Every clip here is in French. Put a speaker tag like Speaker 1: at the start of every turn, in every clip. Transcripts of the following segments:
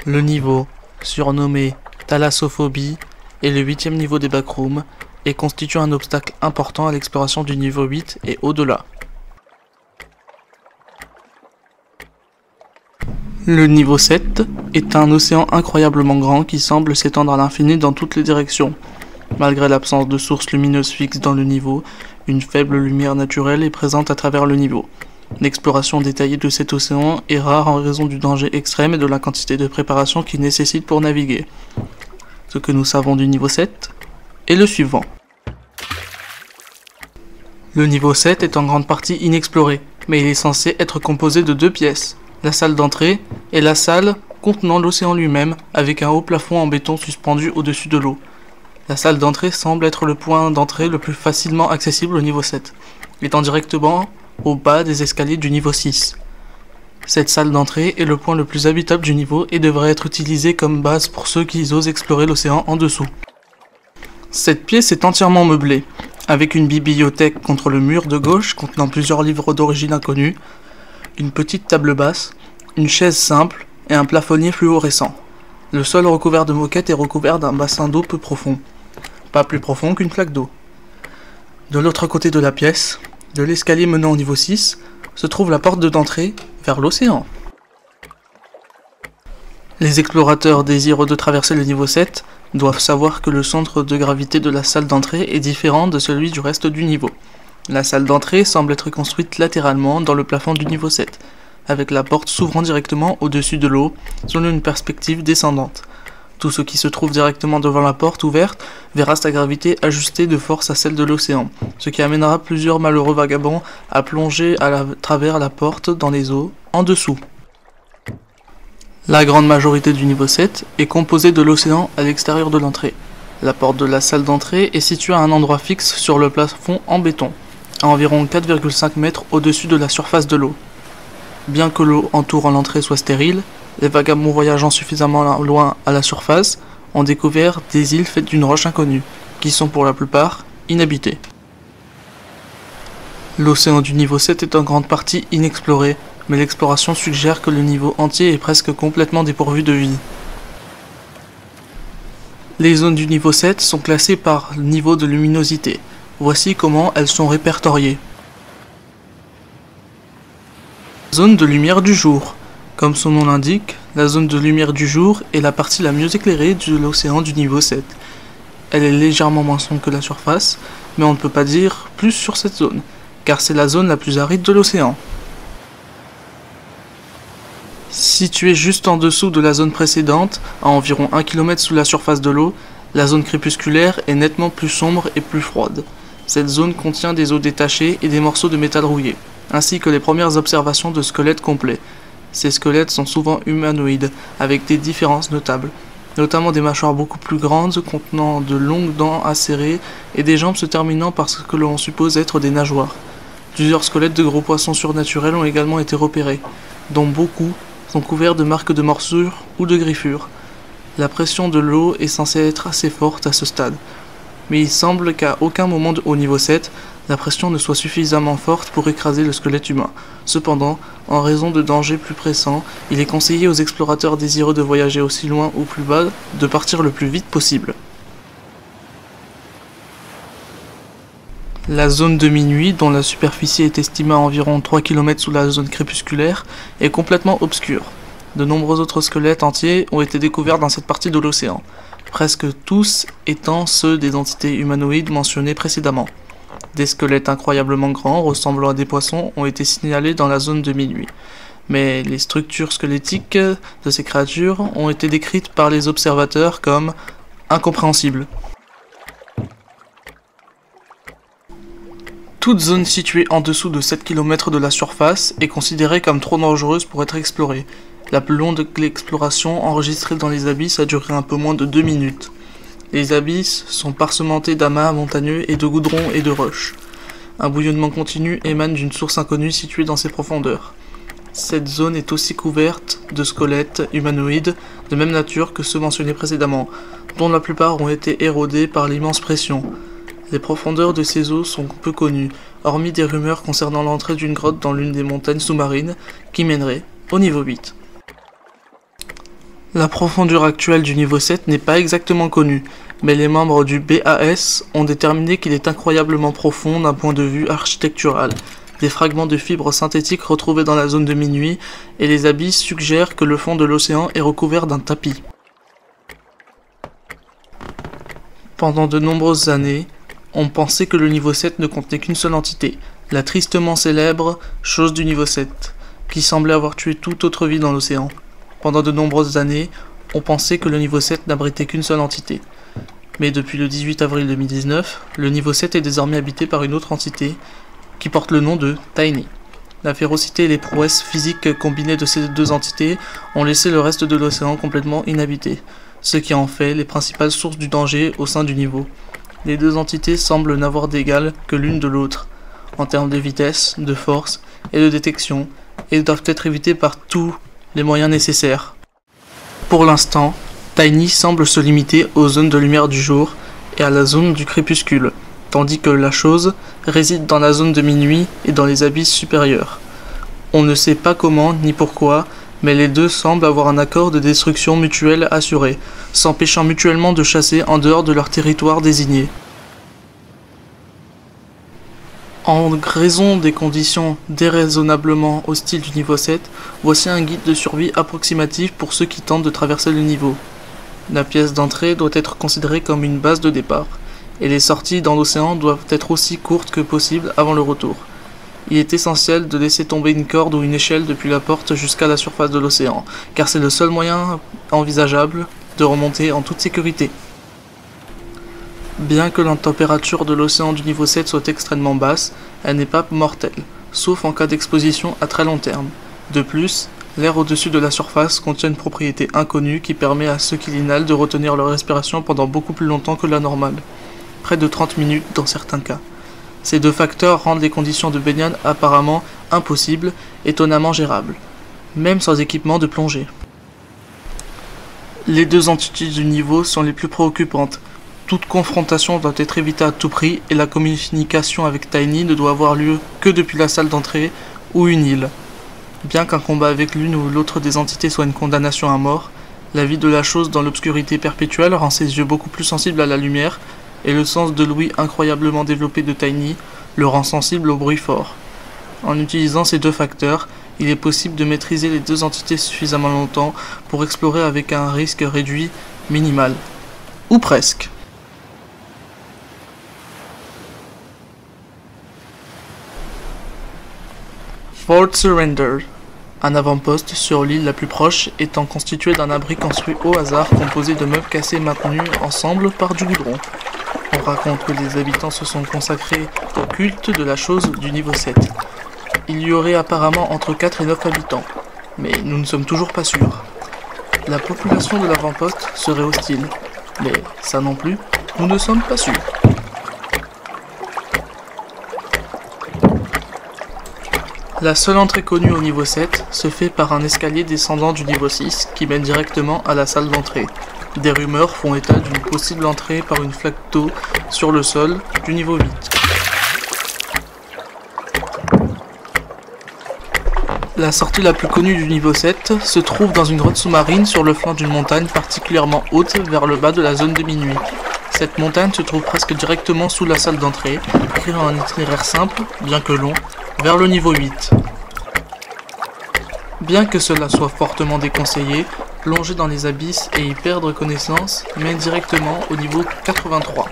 Speaker 1: Le niveau, surnommé Thalassophobie, est le 8e niveau des backrooms et constitue un obstacle important à l'exploration du niveau 8 et au-delà. Le niveau 7 est un océan incroyablement grand qui semble s'étendre à l'infini dans toutes les directions. Malgré l'absence de sources lumineuses fixes dans le niveau, une faible lumière naturelle est présente à travers le niveau. L'exploration détaillée de cet océan est rare en raison du danger extrême et de la quantité de préparation qu'il nécessite pour naviguer. Ce que nous savons du niveau 7 est le suivant. Le niveau 7 est en grande partie inexploré, mais il est censé être composé de 2 pièces, la salle d'entrée et la salle contenant l'océan lui-même avec un haut plafond en béton suspendu au-dessus de l'eau. La salle d'entrée semble être le point d'entrée le plus facilement accessible au niveau 7, étant directement au bas des escaliers du niveau 6. Cette salle d'entrée est le point le plus habitable du niveau et devrait être utilisée comme base pour ceux qui osent explorer l'océan en dessous. Cette pièce est entièrement meublée, avec une bibliothèque contre le mur de gauche contenant plusieurs livres d'origine inconnue, une petite table basse, une chaise simple et un plafonnier fluorescent. Le sol recouvert de moquettes est recouvert d'un bassin d'eau peu profond, pas plus profond qu'une flaque d'eau. De l'autre côté de la pièce, de l'escalier menant au niveau 6, se trouve la porte d'entrée vers l'océan. Les explorateurs désireux de traverser le niveau 7 doivent savoir que le centre de gravité de la salle d'entrée est différent de celui du reste du niveau. La salle d'entrée semble être construite latéralement dans le plafond du niveau 7, avec la porte s'ouvrant directement au-dessus de l'eau, selon une perspective descendante. Tout ce qui se trouve directement devant la porte ouverte verra sa gravité ajustée de force à celle de l'océan, ce qui amènera plusieurs malheureux vagabonds à plonger à travers la porte dans les eaux en dessous. La grande majorité du niveau 7 est composée de l'océan à l'extérieur de l'entrée. La porte de la salle d'entrée est située à un endroit fixe sur le plafond en béton, à environ 4,5 mètres au-dessus de la surface de l'eau. Bien que l'eau entourant l'entrée soit stérile, les vagabonds voyageant suffisamment loin à la surface ont découvert des îles faites d'une roche inconnue, qui sont pour la plupart inhabitées. L'océan du niveau 7 est en grande partie inexploré, mais l'exploration suggère que le niveau entier est presque complètement dépourvu de vie. Les zones du niveau 7 sont classées par niveau de luminosité. Voici comment elles sont répertoriées. Zone de lumière du jour. Comme son nom l'indique, la zone de lumière du jour est la partie la mieux éclairée de l'océan du niveau 7. Elle est légèrement moins sombre que la surface, mais on ne peut pas dire plus sur cette zone, car c'est la zone la plus aride de l'océan. Située juste en dessous de la zone précédente, à environ 1 km sous la surface de l'eau, la zone crépusculaire est nettement plus sombre et plus froide. Cette zone contient des os détachés et des morceaux de métal rouillé, ainsi que les premières observations de squelettes complets. Ces squelettes sont souvent humanoïdes, avec des différences notables, notamment des mâchoires beaucoup plus grandes contenant de longues dents acérées et des jambes se terminant par ce que l'on suppose être des nageoires. Plusieurs squelettes de gros poissons surnaturels ont également été repérés, dont beaucoup sont couverts de marques de morsures ou de griffures. La pression de l'eau est censée être assez forte à ce stade, mais il semble qu'à aucun moment au niveau 7, la pression ne soit suffisamment forte pour écraser le squelette humain. Cependant, en raison de dangers plus pressants, il est conseillé aux explorateurs désireux de voyager aussi loin ou plus bas de partir le plus vite possible. La zone de minuit, dont la superficie est estimée à environ 3 km sous la zone crépusculaire, est complètement obscure. De nombreux autres squelettes entiers ont été découverts dans cette partie de l'océan, presque tous étant ceux des entités humanoïdes mentionnées précédemment. Des squelettes incroyablement grands, ressemblant à des poissons, ont été signalés dans la zone de minuit. Mais les structures squelettiques de ces créatures ont été décrites par les observateurs comme incompréhensibles. Toute zone située en dessous de 7 km de la surface est considérée comme trop dangereuse pour être explorée. La plus longue exploration enregistrée dans les abysses a duré un peu moins de 2 minutes. Les abysses sont parsementés d'amas montagneux et de goudron et de roches. Un bouillonnement continu émane d'une source inconnue située dans ces profondeurs. Cette zone est aussi couverte de squelettes humanoïdes de même nature que ceux mentionnés précédemment, dont la plupart ont été érodés par l'immense pression. Les profondeurs de ces eaux sont peu connues, hormis des rumeurs concernant l'entrée d'une grotte dans l'une des montagnes sous-marines qui mènerait au niveau 8. La profondeur actuelle du niveau 7 n'est pas exactement connue, mais les membres du BAS ont déterminé qu'il est incroyablement profond d'un point de vue architectural. Des fragments de fibres synthétiques retrouvés dans la zone de minuit et les abysses suggèrent que le fond de l'océan est recouvert d'un tapis. Pendant de nombreuses années, on pensait que le niveau 7 ne contenait qu'une seule entité, la tristement célèbre chose du niveau 7, qui semblait avoir tué toute autre vie dans l'océan. Pendant de nombreuses années, on pensait que le niveau 7 n'abritait qu'une seule entité. Mais depuis le 18 avril 2019, le niveau 7 est désormais habité par une autre entité, qui porte le nom de Tiny. La férocité et les prouesses physiques combinées de ces deux entités ont laissé le reste de l'océan complètement inhabité, ce qui en fait les principales sources du danger au sein du niveau. Les deux entités semblent n'avoir d'égal que l'une de l'autre, en termes de vitesse, de force et de détection, et doivent être évitées par tous les moyens nécessaires. Pour l'instant, Tiny semble se limiter aux zones de lumière du jour et à la zone du crépuscule, tandis que la chose réside dans la zone de minuit et dans les abysses supérieurs. On ne sait pas comment ni pourquoi, mais les deux semblent avoir un accord de destruction mutuelle assuré, s'empêchant mutuellement de chasser en dehors de leur territoire désigné. En raison des conditions déraisonnablement hostiles du niveau 7, voici un guide de survie approximatif pour ceux qui tentent de traverser le niveau. La pièce d'entrée doit être considérée comme une base de départ, et les sorties dans l'océan doivent être aussi courtes que possible avant le retour. Il est essentiel de laisser tomber une corde ou une échelle depuis la porte jusqu'à la surface de l'océan, car c'est le seul moyen envisageable de remonter en toute sécurité. Bien que la température de l'océan du niveau 7 soit extrêmement basse, elle n'est pas mortelle, sauf en cas d'exposition à très long terme. De plus, l'air au-dessus de la surface contient une propriété inconnue qui permet à ceux qui l'inhalent de retenir leur respiration pendant beaucoup plus longtemps que la normale, près de 30 minutes dans certains cas. Ces deux facteurs rendent les conditions de baignade apparemment impossibles, étonnamment gérables, même sans équipement de plongée. Les deux entités du niveau sont les plus préoccupantes. Toute confrontation doit être évitée à tout prix et la communication avec Tiny ne doit avoir lieu que depuis la salle d'entrée ou une île. Bien qu'un combat avec l'une ou l'autre des entités soit une condamnation à mort, la vie de la chose dans l'obscurité perpétuelle rend ses yeux beaucoup plus sensibles à la lumière et le sens de l'ouïe incroyablement développé de Tiny le rend sensible au bruit fort. En utilisant ces deux facteurs, il est possible de maîtriser les deux entités suffisamment longtemps pour explorer avec un risque réduit minimal. Ou presque. Fort Surrender, un avant-poste sur l'île la plus proche étant constitué d'un abri construit au hasard composé de meubles cassés maintenus ensemble par du goudron. On raconte que les habitants se sont consacrés au culte de la chose du niveau 7. Il y aurait apparemment entre 4 et 9 habitants, mais nous ne sommes toujours pas sûrs. La population de l'avant-poste serait hostile, mais ça non plus, nous ne sommes pas sûrs. La seule entrée connue au niveau 7 se fait par un escalier descendant du niveau 6 qui mène directement à la salle d'entrée. Des rumeurs font état d'une possible entrée par une flaque d'eau sur le sol du niveau 8. La sortie la plus connue du niveau 7 se trouve dans une grotte sous-marine sur le flanc d'une montagne particulièrement haute vers le bas de la zone de minuit. Cette montagne se trouve presque directement sous la salle d'entrée, créant un itinéraire simple, bien que long, vers le niveau 8. Bien que cela soit fortement déconseillé, plonger dans les abysses et y perdre connaissance mène directement au niveau 83.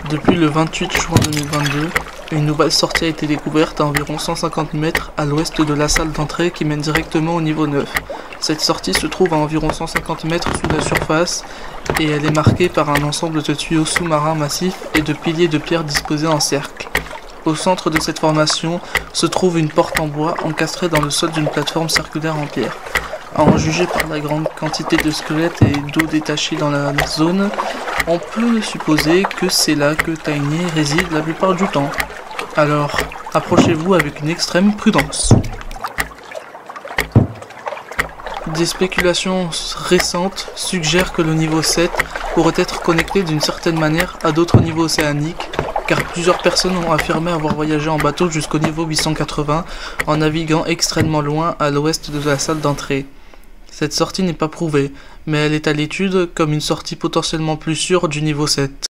Speaker 1: Depuis le 28 juin 2022, une nouvelle sortie a été découverte à environ 150 mètres à l'ouest de la salle d'entrée qui mène directement au niveau 9. Cette sortie se trouve à environ 150 mètres sous la surface et elle est marquée par un ensemble de tuyaux sous-marins massifs et de piliers de pierre disposés en cercle. Au centre de cette formation se trouve une porte en bois encastrée dans le sol d'une plateforme circulaire en pierre. À en juger par la grande quantité de squelettes et d'eau détachée dans la zone, on peut supposer que c'est là que Tiny réside la plupart du temps. Alors, approchez-vous avec une extrême prudence. Des spéculations récentes suggèrent que le niveau 7 pourrait être connectée d'une certaine manière à d'autres niveaux océaniques, car plusieurs personnes ont affirmé avoir voyagé en bateau jusqu'au niveau 880 en naviguant extrêmement loin à l'ouest de la salle d'entrée. Cette sortie n'est pas prouvée, mais elle est à l'étude comme une sortie potentiellement plus sûre du niveau 7.